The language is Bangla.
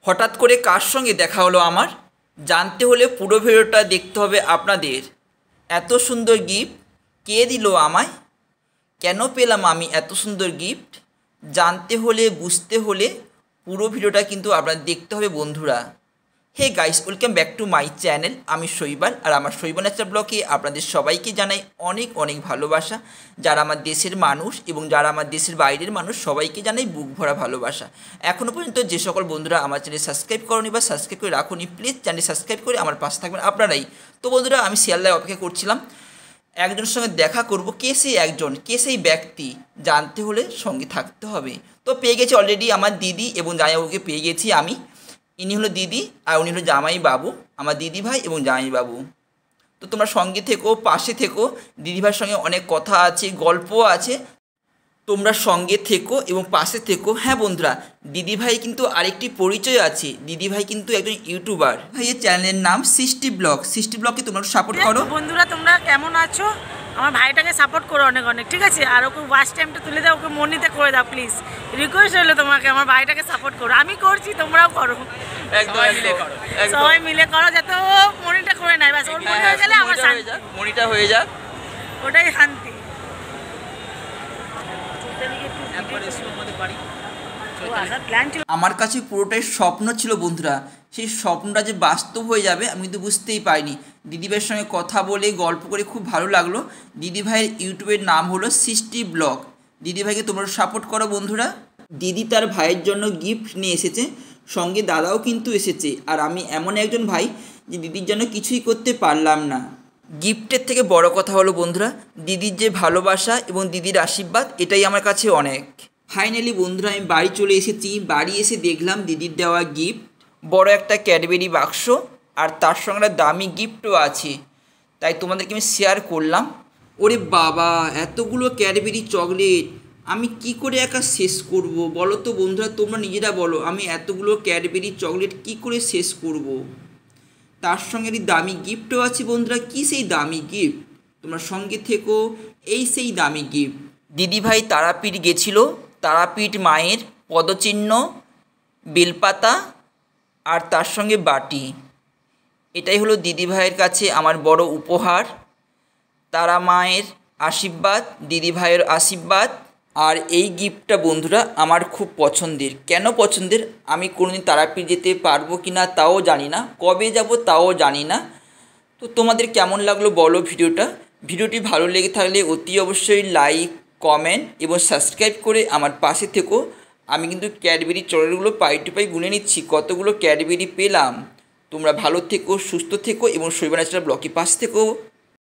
হঠাৎ করে কার সঙ্গে দেখা হলো আমার? জানতে হলে পুরো ভিডিওটা দেখতে হবে আপনাদের। এত সুন্দর গিফট কে দিল আমায়? কেন পেলাম আমি এত সুন্দর গিফট? জানতে হলে বুঝতে হলে পুরো ভিডিওটা কিন্তু আপনাদের দেখতে হবে বন্ধুরা। Hey guys, welcome back to my channel. আমি শৈবাল, আর আমার শৈবাল ন্যাচারাল ব্লগে আপনাদের সবাইকে জানাই অনেক অনেক ভালোবাসা। যারা আমার দেশের মানুষ এবং যারা আমার দেশের বাইরের মানুষ সবাইকে জানাই বুক ভরা ভালোবাসা। এখনও পর্যন্ত যে সকল বন্ধুরা আমার চ্যানেল সাবস্ক্রাইব করনি বা সাবস্ক্রাইব করে রাখুনি, প্লিজ চ্যানেল সাবস্ক্রাইব করে আমার পাশে থাকবেন আপনারাই। তো বন্ধুরা, আমি শিয়ালদায় অপেক্ষা করছিলাম একজনের সঙ্গে দেখা করব। কে সেই একজন, কে সেই ব্যক্তি জানতে হলে সঙ্গে থাকতে হবে। তো পেয়ে গেছি অলরেডি আমার দিদি এবং জামাইবাবুকে পেয়ে গেছি আমি। ইনি হলো দিদি আর উনি হলো জামাই বাবু, আমার দিদি ভাই এবং জামাই বাবু। তো তোমরা সঙ্গে থেকো, পাশে থেকো, দিদিভাইয়ের সঙ্গে অনেক কথা আছে, গল্পও আছে। তোমরা সঙ্গে থেকো এবং পাশে থেকো। হ্যাঁ বন্ধুরা, দিদিভাই কিন্তু আরেকটি পরিচয় আছে। দিদিভাই কিন্তু একজন ইউটিউবার। ভাইয়ের চ্যানেলের নাম সৃষ্টি ব্লগ। সৃষ্টি ব্লগকে তোমরা সাপোর্ট করো। বন্ধুরা, তোমরা কেমন আছো? আমার ভাইটাকে সাপোর্ট করো অনেক অনেক, ঠিক আছে? আর ওকে ওয়াচ টাইমটা তুলে দাও, ওকে মনিতে করে দাও প্লিজ। রিকোয়েস্ট হলো তোমাকে, আমার ভাইটাকে সাপোর্ট করো। আমি করছি, তোমরাও করো। সবাই মিলে করো যাতে ও মনিটা করে নেয়। ব্যাস, ওর মনি হয়ে গেলে আমার শান্তি, মনিটা হয়ে যাক, ওটাই শান্তি। আমার কাছে পুরোটাই স্বপ্ন ছিল বন্ধুরা। সেই স্বপ্নটা যে বাস্তব হয়ে যাবে আমি কিন্তু বুঝতেই পারিনি। দিদিভাইয়ের সঙ্গে কথা বলে গল্প করে খুব ভালো লাগলো। দিদিভাইয়ের ইউটিউবের নাম হলো সৃষ্টি ব্লগ। দিদিভাইকে তোমরা সাপোর্ট করো বন্ধুরা। দিদি তার ভাইয়ের জন্য গিফট নিয়ে এসেছে, সঙ্গে দাদাও কিন্তু এসেছে। আর আমি এমন একজন ভাই যে দিদির জন্য কিছুই করতে পারলাম না। গিফটের থেকে বড় কথা হলো বন্ধুরা, দিদির যে ভালোবাসা এবং দিদির আশীর্বাদ, এটাই আমার কাছে অনেক। ফাইনালি বন্ধুরা, আমি বাড়ি চলে এসেছি। বাড়ি এসে দেখলাম দিদির দেওয়া গিফট, বড় একটা ক্যাডবেরি বাক্স, আর তার সঙ্গে একটা দামি গিফটও আছে। তাই তোমাদেরকে আমি শেয়ার করলাম। ওরে বাবা, এতগুলো ক্যাডবেরি চকলেট আমি কি করে একা শেষ করব বলো তো বন্ধুরা? তোমরা নিজেরা বলো, আমি এতগুলো ক্যাডবেরি চকলেট কি করে শেষ করব? তার সঙ্গে এই দামি গিফটও আছে বন্ধুরা। কি সেই দামি গিফট? তোমরা সঙ্গে থেকো, এই সেই দামি গিফট। দিদিভাই তারাপীঠ গেছিল, তারাপীঠ মায়ের পদচিহ্ন, বেলপাতা আর তার সঙ্গে বাটি। এটাই হলো দিদিভাইয়ের কাছে আমার বড় উপহার। তারা মায়ের আশীর্বাদ, দিদিভাইয়ের আশীর্বাদ। আর এই গিফটটা বন্ধুরা আমার খুব পছন্দের। কেন পছন্দের? আমি কোনোদিন তারাপীঠ যেতে পারবো কি না তাও জানি না, কবে যাব তাও জানি না। তো তোমাদের কেমন লাগলো বলো ভিডিওটা? ভিডিওটি ভালো লেগে থাকলে অতি অবশ্যই লাইক, কমেন্ট এবং সাবস্ক্রাইব করে আমার পাশে থেকো। আমি কিন্তু ক্যাডবেরি চকলেটগুলো পাই টু পাই গুনে নিচ্ছি কতগুলো ক্যাডবেরি পেলাম। তোমরা ভালো থেকো, সুস্থ থেকো এবং শৈবাল ন্যাচারাল ব্লগের পাশে থেকো।